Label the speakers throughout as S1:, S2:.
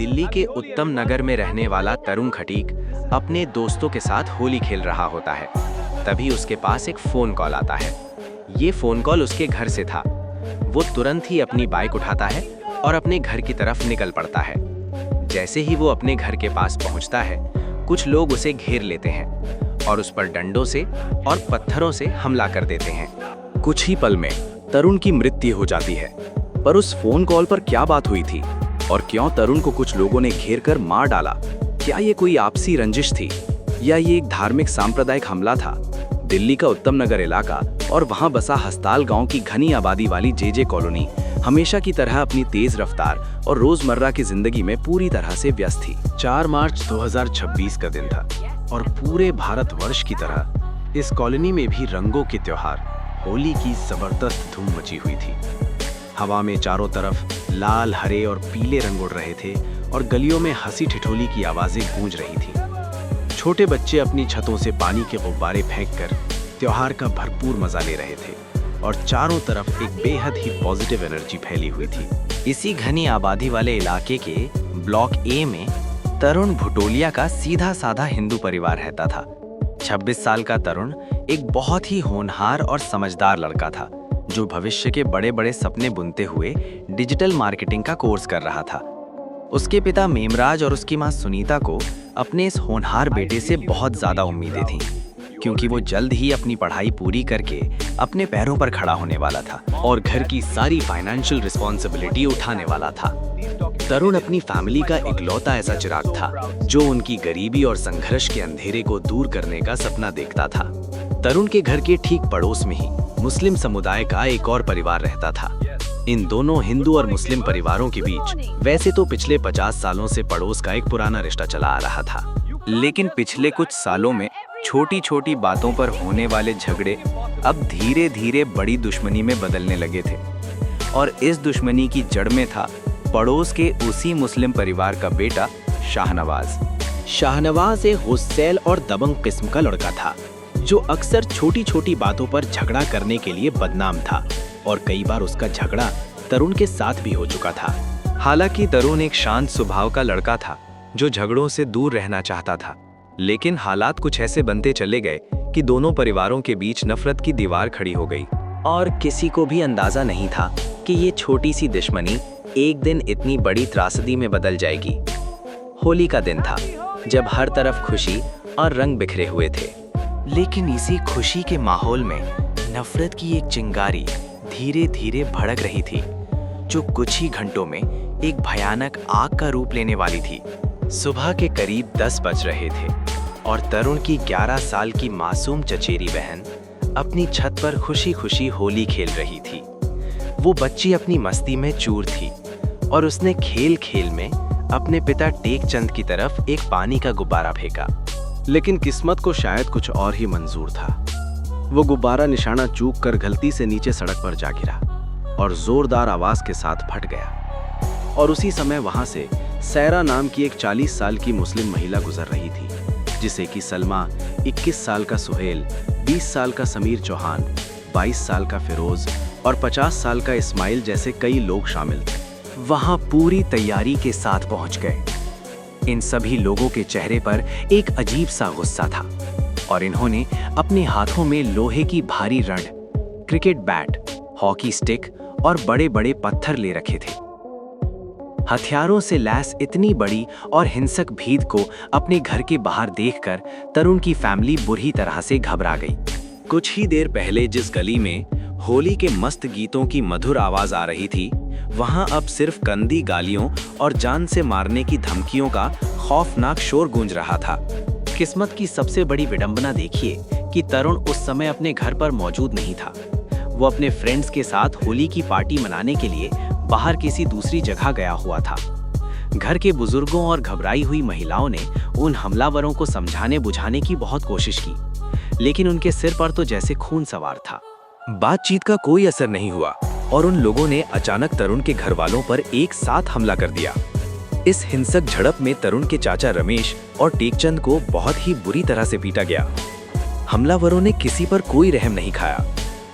S1: दिल्ली के उत्तम नगर में रहने वाला तरुण खटीक अपने दोस्तों के साथ होली खेल रहा होता है। तभी उसके पास एक फ़ोन कॉल आता है। ये फ़ोन कॉल उसके घर से था। वो तुरंत ही अपनी बाइक उठाता है और अपने घर की तरफ निकल पड़ता है। जैसे ही वो अपने घर के पास पहुंचता है, कुछ लोग उसे घेर लेते हैं और उस पर डंडों से और पत्थरों से हमला कर देते हैं।
S2: कुछ ही पल में तरुण की मृत्यु हो जाती है। पर उस फोन कॉल पर क्या बात हुई थी और क्यों तरुण को कुछ लोगों ने घेर कर मार डाला? क्या ये कोई आपसी रंजिश थी या ये एक धार्मिक सांप्रदायिक हमला था? दिल्ली का उत्तम नगर इलाका और वहां बसा हस्ताल गांव की घनी आबादी वाली जे कॉलोनी हमेशा की तरह अपनी तेज रफ्तार और रोजमर्रा की जिंदगी में पूरी तरह से व्यस्त थी।
S3: 4 मार्च 2026 का दिन था और पूरे भारतवर्ष की तरह इस कॉलोनी में भी रंगों के त्योहार होली की जबरदस्त धूम मची हुई थी। हवा में चारों तरफ लाल, हरे और पीले रंग उड़ रहे थे और गलियों में हंसी ठिठोली की आवाजें गूंज रही थी। छोटे बच्चे अपनी छतों से पानी के गुब्बारे फेंककर त्योहार का भरपूर मजा ले रहे थे और चारों तरफ एक बेहद ही पॉजिटिव एनर्जी फैली हुई थी।
S1: इसी घनी आबादी वाले इलाके के ब्लॉक ए में तरुण भुटोलिया का सीधा साधा हिंदू परिवार रहता था। 26 साल का तरुण एक बहुत ही होनहार और समझदार लड़का था, जो भविष्य के बड़े बड़े सपने बुनते हुए डिजिटल मार्केटिंग का कोर्स कर रहा था। उसके पिता मेमराज और उसकी मां सुनीता को अपने इस होनहार बेटे से बहुत ज्यादा उम्मीदें थीं, क्योंकि वो जल्द ही अपनी पढ़ाई पूरी करके अपने पैरों पर खड़ा होने वाला था और घर की सारी फाइनेंशियल रिस्पॉन्सिबिलिटी उठाने वाला था। तरुण अपनी फैमिली का इकलौता ऐसा चिराग था जो उनकी गरीबी और संघर्ष के अंधेरे को दूर करने का सपना देखता था। तरुण के घर के ठीक पड़ोस में ही मुस्लिम समुदाय का एक और परिवार रहता था। इन दोनों हिंदू और मुस्लिम परिवारों के बीच वैसे तो पिछले 50 सालों से पड़ोस का एक पुराना रिश्ता चला आ रहा था, लेकिन पिछले कुछ सालों में छोटी छोटी बातों पर होने वाले झगड़े अब धीरे धीरे बड़ी दुश्मनी में बदलने लगे थे। और इस दुश्मनी की जड़ में था पड़ोस के उसी मुस्लिम परिवार का बेटा शाहनवाज।
S3: शाहनवाज एक गुस्सैल और दबंग किस्म का लड़का था, जो अक्सर छोटी छोटी बातों पर झगड़ा करने के लिए बदनाम था और कई बार उसका झगड़ा तरुण के साथ भी हो चुका था।
S1: हालांकि तरुण एक शांत स्वभाव का लड़का था जो झगड़ों से दूर रहना चाहता था, लेकिन हालात कुछ ऐसे बनते चले गए कि दोनों परिवारों के बीच नफरत की दीवार खड़ी हो गई और किसी को भी अंदाजा नहीं था कि ये छोटी सी दुश्मनी एक दिन इतनी बड़ी त्रासदी में बदल जाएगी। होली का दिन था जब हर तरफ खुशी और रंग बिखरे हुए थे, लेकिन इसी खुशी के माहौल में नफरत की एक चिंगारी धीरे धीरे भड़क रही थी, जो कुछ ही घंटों में एक भयानक आग का रूप लेने वाली थी। सुबह के करीब 10 बज रहे थे और तरुण की 11 साल की मासूम चचेरी बहन अपनी छत पर खुशी खुशी होली खेल रही थी। वो बच्ची अपनी मस्ती में चूर थी और उसने खेल खेल में अपने पिता टेकचंद की तरफ एक पानी का गुब्बारा फेंका,
S3: लेकिन किस्मत को शायद कुछ और ही मंजूर था। वो गुब्बारा निशाना चूक कर गलती से नीचे सड़क पर जा गिरा और जोरदार आवाज के साथ फट गया। और उसी समय वहां से सैरा नाम की एक 40 साल की मुस्लिम महिला गुजर रही थी, जिसे कि सलमा, 21 साल का सुहेल, 20 साल का समीर चौहान, 22 साल का फिरोज और 50 साल का इस्माइल जैसे कई लोग शामिल थे।
S1: वहां पूरी तैयारी के साथ पहुंच गए। इन सभी लोगों के चेहरे पर एक अजीब सा गुस्सा था और इन्होंने अपने हाथों में लोहे की भारी rod, cricket bat, hockey stick और बड़े बड़े पत्थर ले रखे थे। हथियारों से लैस इतनी बड़ी और हिंसक भीड़ को अपने घर के बाहर देखकर तरुण की फैमिली बुरी तरह से घबरा गई। कुछ ही देर पहले जिस गली में होली के मस्त गीतों की मधुर आवाज आ रही थी, वहां अब सिर्फ गंदी गालियों और जान से मारने की धमकियों का खौफनाक शोर गूंज रहा था। किस्मत की सबसे बड़ी विडंबना देखिए कि तरुण उस समय अपने घर पर मौजूद नहीं था। वो अपने फ्रेंड्स के साथ होली की पार्टी मनाने के लिए बाहर किसी दूसरी जगह गया हुआ था। घर के बुजुर्गों और घबराई हुई महिलाओं ने उन हमलावरों को समझाने बुझाने की बहुत कोशिश की, लेकिन उनके सिर पर तो जैसे खून सवार था।
S2: बातचीत का कोई असर नहीं हुआ और उन लोगों ने अचानक तरुण के घर वालों पर एक साथ हमला कर दिया। इस हिंसक झड़प में तरुण के चाचा रमेश और टेकचंद को बहुत ही बुरी तरह से पीटा गया। हमलावरों ने किसी पर कोई रहम नहीं खाया।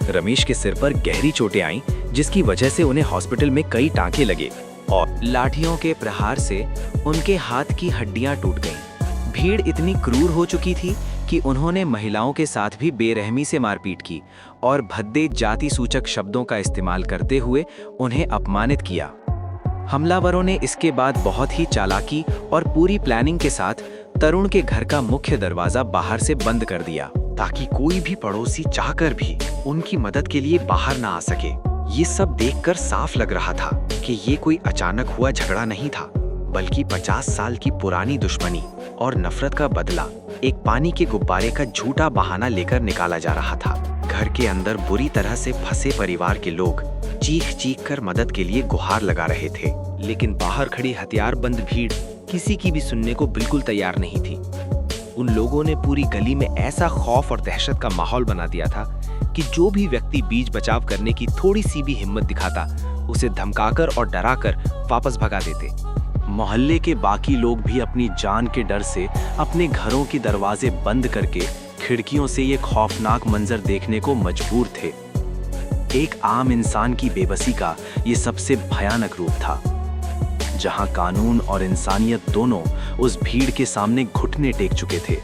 S2: रमेश के सिर पर गहरी चोटें आईं, जिसकी वजह से उन्हें हॉस्पिटल में कई टांके लगे
S1: और लाठियों के प्रहार से उनके हाथ की हड्डियां टूट गईं। भीड़ इतनी क्रूर हो चुकी थी कि उन्होंने महिलाओं के साथ भी बेरहमी से मारपीट की और भद्दे जाति सूचक शब्दों का इस्तेमाल करते हुए उन्हें अपमानित किया। हमलावरों ने इसके बाद बहुत ही चालाकी और पूरी प्लानिंग के साथ तरुण के घर का मुख्य दरवाजा बाहर से बंद कर दिया,
S3: ताकि कोई भी पड़ोसी चाहकर भी उनकी मदद के लिए बाहर ना आ सके। ये सब देखकर साफ लग रहा था कि ये कोई अचानक हुआ झगड़ा नहीं था, बल्कि 50 साल की पुरानी दुश्मनी और नफरत का बदला एक पानी के गुब्बारे का झूठा बहाना लेकर निकाला जा रहा था। घर के अंदर बुरी तरह से फंसे परिवार के लोग चीख चीख कर मदद के लिए गुहार लगा रहे थे, लेकिन बाहर खड़ी हथियारबंद भीड़ किसी की भी सुनने को बिल्कुल तैयार नहीं थी। उन लोगों ने पूरी गली में ऐसा खौफ और दहशत का माहौल बना दिया था कि जो भी व्यक्ति बीच बचाव करने की थोड़ी सी भी हिम्मत दिखाता, उसे धमकाकर और डराकर वापस भगा देते।
S2: मोहल्ले के बाकी लोग भी अपनी जान के डर से अपने घरों के दरवाजे बंद करके खिड़कियों से ये खौफनाक मंजर देखने को मजबूर थे। एक आम इंसान की बेबसी का ये सबसे भयानक रूप था, जहां कानून और इंसानियत दोनों उस भीड़ के सामने घुटने टेक चुके थे।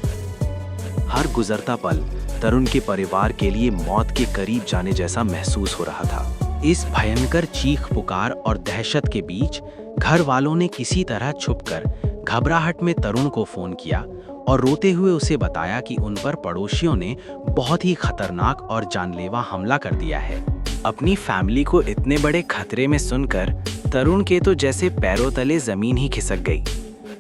S2: हर गुजरता पल तरुण के परिवार के लिए मौत के करीब जाने जैसा महसूस हो रहा था।
S1: इस भयंकर चीख पुकार और दहशत के बीच घर वालों ने किसी तरह छुपकर घबराहट में तरुण को फोन किया और रोते हुए उसे बताया कि उन पर पड़ोसियों ने बहुत ही खतरनाक और जानलेवा हमला कर दिया है। अपनी फैमिली को इतने बड़े खतरे में सुनकर तरुण के तो जैसे पैरों तले जमीन ही खिसक गई।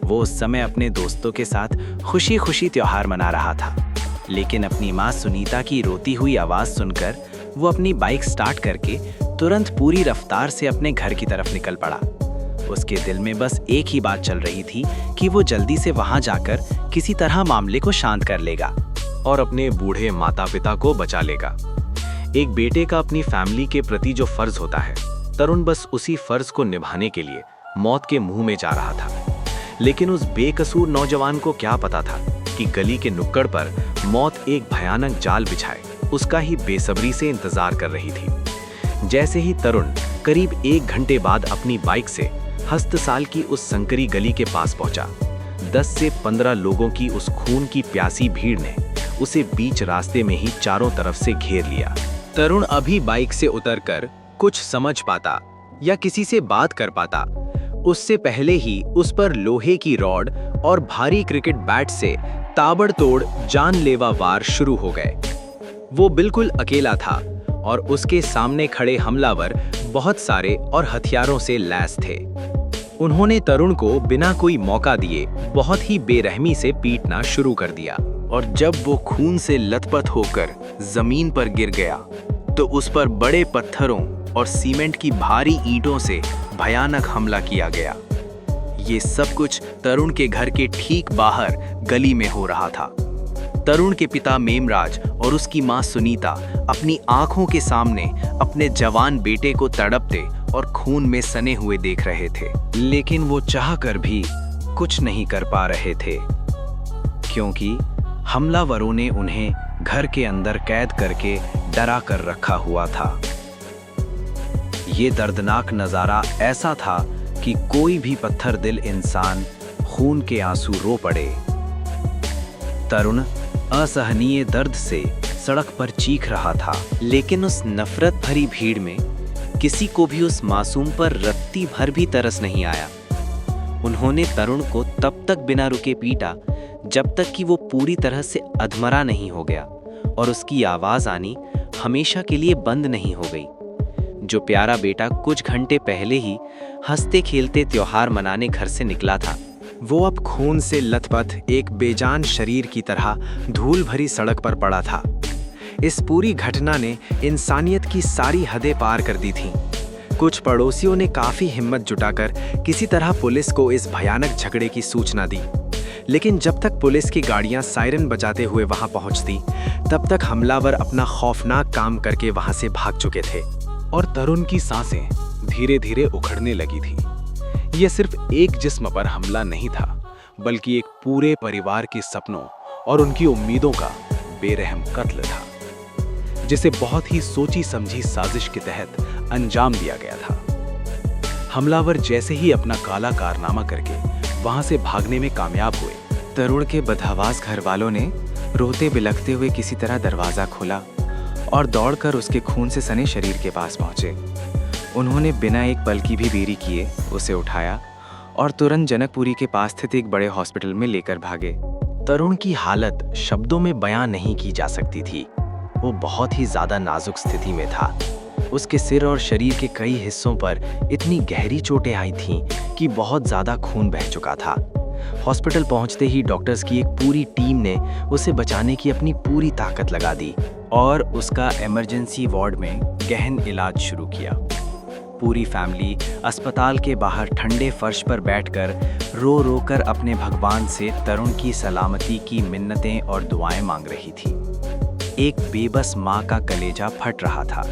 S1: वो उस समय अपने दोस्तों के साथ खुशी खुशी त्योहार मना रहा था, लेकिन अपनी माँ सुनीता की रोती हुई आवाज सुनकर वो अपनी बाइक स्टार्ट करके तुरंत पूरी रफ्तार से अपने घर की तरफ निकल पड़ा। उसके दिल में बस एक ही बात चल रही थी कि वो जल्दी से वहां जाकर किसी तरह मामले को शांत कर लेगा
S2: और अपने बूढ़े माता पिता को बचा लेगा। एक बेटे का अपनी फैमिली के प्रति जो फर्ज होता है, तरुण बस उसी फर्ज को निभाने के लिए मौत के मुंह में जा रहा था। लेकिन उस बेकसूर नौजवान को क्या पता था कि गली के नुक्कड़ पर मौत एक भयानक जाल बिछाए उसका ही बेसब्री से इंतजार कर रही थी। जैसे ही तरुण करीब 1 घंटे बाद अपनी बाइक से हस्तसाल की उस संकरी गली के पास पहुंचा, 10 से 15 लोगों की उस खून की प्यासी भीड़ ने उसे बीच रास्ते में ही चारों तरफ से घेर लिया।
S1: तरुण अभी बाइक से उतरकर कुछ समझ पाता या किसी से बात कर पाता, उससे पहले ही उस पर लोहे की रॉड और भारी क्रिकेट बैट से ताबड़तोड़ जानलेवा वार शुरू हो गए। वो बिल्कुल अकेला था और उसके सामने खड़े हमलावर बहुत सारे और हथियारों से लैस थे। उन्होंने तरुण को बिना कोई मौका दिए बहुत ही बेरहमी से पीटना शुरू कर दिया और जब वो खून से लथपथ होकर जमीन पर गिर गया तो उस पर बड़े पत्थरों और सीमेंट की भारी ईंटों से भयानक हमला किया गया। ये सब कुछ तरुण के घर के ठीक बाहर गली में हो रहा था। तरुण के पिता मेमराज और उसकी मां सुनीता अपनी आंखों के सामने अपने जवान बेटे को तड़पते और खून में सने हुए देख रहे थे, लेकिन वो चाहकर भी कुछ नहीं कर पा रहे थे, क्योंकि हमलावरों ने उन्हें घर के अंदर कैद करके डरा कर रखा हुआ था। ये दर्दनाक नजारा ऐसा था कि कोई भी पत्थर दिल इंसान खून के आंसू रो पड़े। तरुण असहनीय दर्द से सड़क पर चीख रहा था, लेकिन उस नफरत भरी भीड़ में किसी को भी उस मासूम पर रत्ती भर भी तरस नहीं आया। उन्होंने तरुण को तब तक बिना रुके पीटा जब तक कि वो पूरी तरह से अधमरा नहीं हो गया और उसकी आवाज आनी हमेशा के लिए बंद नहीं हो गई। जो प्यारा बेटा कुछ घंटे पहले ही हंसते खेलते त्योहार मनाने घर से निकला था, वो अब खून से लथपथ एक बेजान शरीर की तरह धूल भरी सड़क पर पड़ा था। इस पूरी घटना ने इंसानियत की सारी हदें पार कर दी थीं। कुछ पड़ोसियों ने काफी हिम्मत जुटाकर किसी तरह पुलिस को इस भयानक झगड़े की सूचना दी, लेकिन जब तक पुलिस की गाड़ियां सायरन बजाते हुए वहां पहुंचती, तब तक हमलावर अपना खौफनाक काम करके वहां से भाग चुके थे और तरुण की सांसें धीरे धीरे उखड़ने लगी थी। यह सिर्फ एक जिस्म पर हमला नहीं था, बल्कि एक पूरे परिवार के सपनों और उनकी उम्मीदों का बेरहम कत्ल था, जिसे बहुत ही सोची समझी साजिश के तहत अंजाम दिया गया था।
S3: हमलावर जैसे ही अपना काला कारनामा करके वहां से भागने में कामयाब हुए,
S1: तरुण के बदहवास घर वालों ने रोते बिलखते हुए किसी तरह दरवाज़ा खोला और दौड़कर उसके खून से सने शरीर के पास पहुंचे। उन्होंने बिना एक पल की भी देरी किए उसे उठाया और तुरंत जनकपुरी के पास स्थित एक बड़े हॉस्पिटल में लेकर भागे। तरुण की हालत शब्दों में बयां नहीं की जा सकती थी। वो बहुत ही ज़्यादा नाजुक स्थिति में था। उसके सिर और शरीर के कई हिस्सों पर इतनी गहरी चोटें आई थीं कि बहुत ज़्यादा खून बह चुका था। हॉस्पिटल पहुंचते ही डॉक्टर्स की एक पूरी टीम ने उसे बचाने की अपनी पूरी ताकत लगा दी और उसका इमरजेंसी वार्ड में गहन इलाज शुरू किया। पूरी फैमिली अस्पताल के बाहर ठंडे फर्श पर बैठकर रो रो कर अपने भगवान से तरुण की सलामती की मिन्नतें और दुआएं मांग रही थी। एक बेबस माँ का कलेजा फट रहा था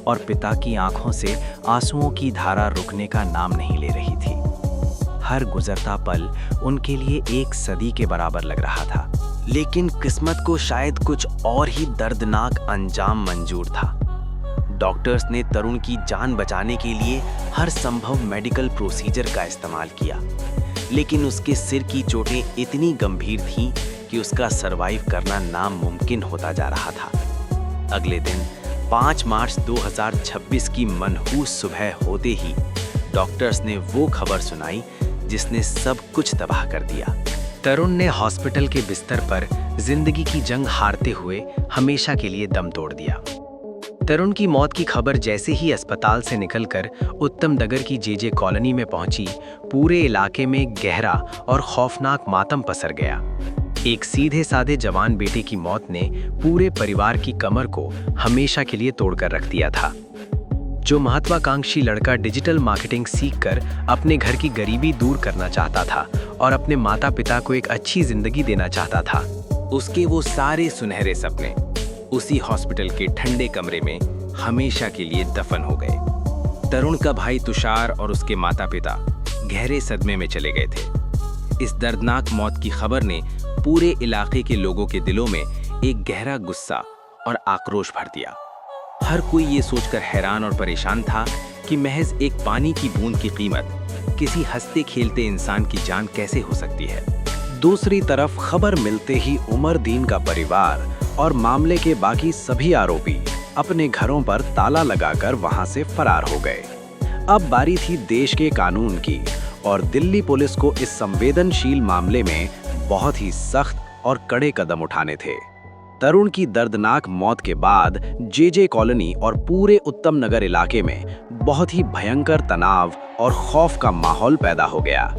S1: और पिता की आंखों से आंसुओं की धारा रुकने का नाम नहीं ले रही थी। हर गुजरता पल उनके लिए एक सदी के बराबर लग रहा था, लेकिन किस्मत को शायद कुछ और ही दर्दनाक अंजाम मंजूर था। डॉक्टर्स ने तरुण की जान बचाने के लिए हर संभव मेडिकल प्रोसीजर का इस्तेमाल किया, लेकिन उसके सिर की चोटें इतनी गंभीर थीं कि उसका सरवाइव करना नामुमकिन होता जा रहा था। अगले दिन 5 मार्च 2026 की मनहूस सुबह होते ही डॉक्टर्स ने वो खबर सुनाई जिसने सब कुछ तबाह कर दिया। तरुण ने हॉस्पिटल के बिस्तर पर जिंदगी की जंग हारते हुए हमेशा के लिए दम तोड़ दिया। तरुण की मौत की खबर जैसे ही अस्पताल से निकलकर उत्तम नगर की जेजे कॉलोनी में पहुंची, पूरे इलाके में गहरा और खौफनाक मातम पसर गया। एक सीधे साधे जवान बेटे की मौत ने पूरे परिवार की कमर को हमेशा के लिए तोड़कर रख दिया था। जो महत्वाकांक्षी लड़का डिजिटल मार्केटिंग सीखकर अपने घर की गरीबी दूर करना चाहता था और अपने माता पिता को एक अच्छी जिंदगी देना चाहता था, उसके वो सारे सुनहरे सपने उसी हॉस्पिटल के ठंडे कमरे में हमेशा के लिए दफन हो गए। तरुण का भाई तुषार और उसके माता पिता गहरे सदमे में चले गए थे। इस दर्दनाक मौत की खबर ने पूरे इलाके के लोगों के दिलों में एक गहरा गुस्सा और आक्रोश भर दिया। हर कोई ये सोचकर हैरान और परेशान था कि महज एक पानी की बूंद की कीमत किसी हंसते खेलते इंसान की जान कैसे हो सकती है।
S3: दूसरी तरफ खबर मिलते ही उमरदीन का परिवार और मामले के बाकी सभी आरोपी अपने घरों पर ताला लगाकर वहां से फरार हो गए। अब बारी थी देश के कानून की और दिल्ली पुलिस को इस संवेदनशील मामले में बहुत ही सख्त और कड़े कदम उठाने थे। तरुण की दर्दनाक मौत के बाद जेजे कॉलोनी और पूरे उत्तम नगर इलाके में बहुत ही भयंकर तनाव और खौफ का माहौल पैदा हो गया।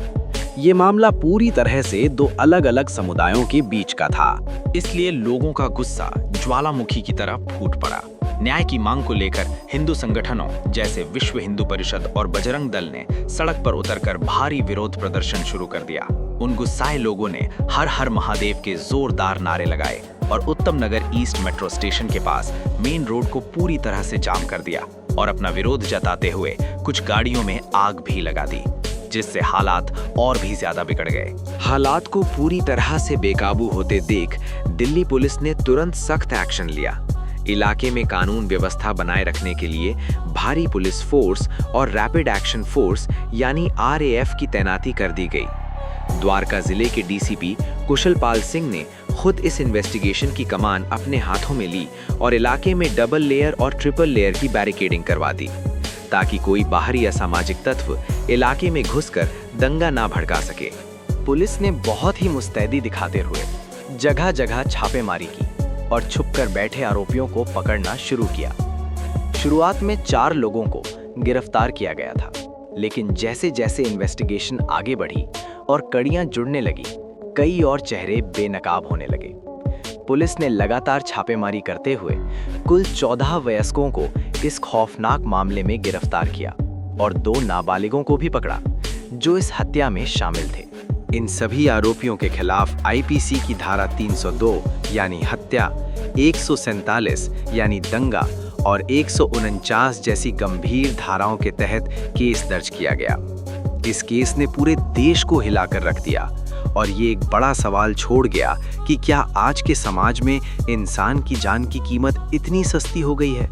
S3: ये मामला पूरी तरह से दो अलग-अलग समुदायों के बीच का था,
S1: इसलिए लोगों का गुस्सा ज्वालामुखी की तरह फूट पड़ा। न्याय की मांग को लेकर हिंदू संगठनों जैसे विश्व हिंदू परिषद और बजरंग दल ने सड़क पर उतरकर भारी विरोध प्रदर्शन शुरू कर दिया। उन गुस्साए लोगों ने हर हर महादेव के जोरदार नारे लगाए और उत्तम नगर ईस्ट मेट्रो स्टेशन के पास मेन रोड को पूरी तरह से जाम कर दिया और अपना विरोध जताते हुए कुछ गाड़ियों में आग भी लगा दी, जिससे हालात और भी ज्यादा बिगड़ गए।
S2: हालात को पूरी तरह से बेकाबू होते देख दिल्ली पुलिस ने तुरंत सख्त एक्शन लिया। इलाके में कानून व्यवस्था बनाए रखने के लिए भारी पुलिस फोर्स और रैपिड एक्शन फोर्स यानी RAF की तैनाती कर दी गई। द्वारका जिले के डीसीपी कुशलपाल सिंह ने खुद इस इन्वेस्टिगेशन की कमान अपने हाथों में ली और इलाके में डबल लेयर और ट्रिपल लेयर की बैरिकेडिंग करवा दी, ताकि कोई बाहरी असामाजिक तत्व इलाके में घुसकर दंगा ना भड़का सके।
S1: पुलिस ने बहुत ही मुस्तैदी दिखाते हुए जगह जगह छापेमारी की और छुपकर बैठे आरोपियों को पकड़ना शुरू किया। शुरुआत में 4 लोगों को गिरफ्तार किया गया था, लेकिन जैसे जैसे इन्वेस्टिगेशन आगे बढ़ी और कड़ियां जुड़ने लगी, कई और चेहरे बेनकाब होने लगे। पुलिस ने लगातार छापेमारी करते हुए कुल 14 वयस्कों को इस खौफनाक मामले में गिरफ्तार किया और 2 नाबालिगों को भी पकड़ा जो इस हत्या में शामिल थे। इन सभी आरोपियों के खिलाफ आईपीसी की धारा 302 यानी हत्या, 147 यानी दंगा और 149 जैसी गंभीर धाराओं के तहत केस दर्ज किया गया। इस केस ने पूरे देश को हिलाकर रख दिया और ये एक बड़ा सवाल छोड़ गया कि क्या आज के समाज में इंसान की जान की कीमत इतनी सस्ती हो गई है।